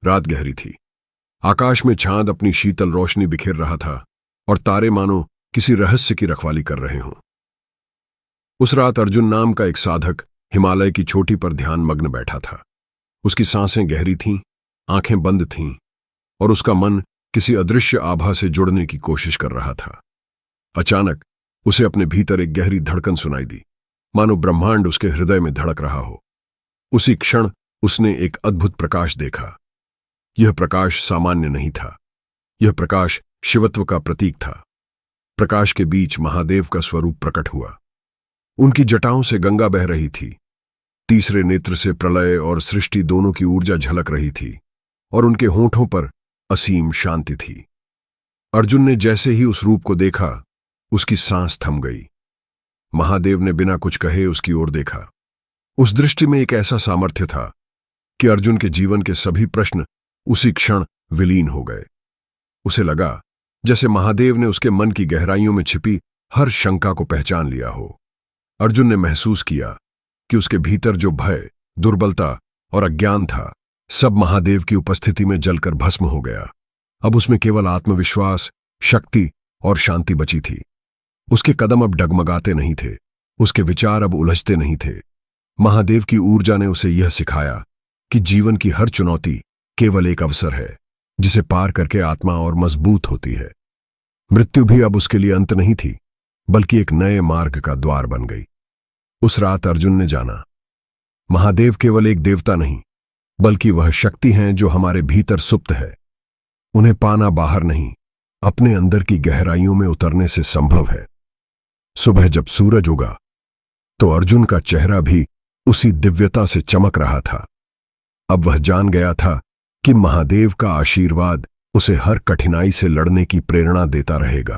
रात गहरी थी। आकाश में चांद अपनी शीतल रोशनी बिखेर रहा था और तारे मानो किसी रहस्य की रखवाली कर रहे हों। उस रात अर्जुन नाम का एक साधक हिमालय की चोटी पर ध्यान मग्न बैठा था। उसकी सांसें गहरी थीं, आंखें बंद थीं और उसका मन किसी अदृश्य आभा से जुड़ने की कोशिश कर रहा था। अचानक उसे अपने भीतर एक गहरी धड़कन सुनाई दी, मानो ब्रह्मांड उसके हृदय में धड़क रहा हो। उसी क्षण उसने एक अद्भुत प्रकाश देखा। यह प्रकाश सामान्य नहीं था, यह प्रकाश शिवत्व का प्रतीक था। प्रकाश के बीच महादेव का स्वरूप प्रकट हुआ। उनकी जटाओं से गंगा बह रही थी, तीसरे नेत्र से प्रलय और सृष्टि दोनों की ऊर्जा झलक रही थी और उनके होठों पर असीम शांति थी। अर्जुन ने जैसे ही उस रूप को देखा, उसकी सांस थम गई। महादेव ने बिना कुछ कहे उसकी ओर देखा। उस दृष्टि में एक ऐसा सामर्थ्य था कि अर्जुन के जीवन के सभी प्रश्न उसी क्षण विलीन हो गए। उसे लगा जैसे महादेव ने उसके मन की गहराइयों में छिपी हर शंका को पहचान लिया हो। अर्जुन ने महसूस किया कि उसके भीतर जो भय, दुर्बलता और अज्ञान था, सब महादेव की उपस्थिति में जलकर भस्म हो गया। अब उसमें केवल आत्मविश्वास, शक्ति और शांति बची थी। उसके कदम अब डगमगाते नहीं थे, उसके विचार अब उलझते नहीं थे। महादेव की ऊर्जा ने उसे यह सिखाया कि जीवन की हर चुनौती केवल एक अवसर है, जिसे पार करके आत्मा और मजबूत होती है। मृत्यु भी अब उसके लिए अंत नहीं थी, बल्कि एक नए मार्ग का द्वार बन गई। उस रात अर्जुन ने जाना, महादेव केवल एक देवता नहीं, बल्कि वह शक्ति हैं जो हमारे भीतर सुप्त है। उन्हें पाना बाहर नहीं, अपने अंदर की गहराइयों में उतरने से संभव है। सुबह जब सूरज उगा तो अर्जुन का चेहरा भी उसी दिव्यता से चमक रहा था। अब वह जान गया था कि महादेव का आशीर्वाद उसे हर कठिनाई से लड़ने की प्रेरणा देता रहेगा।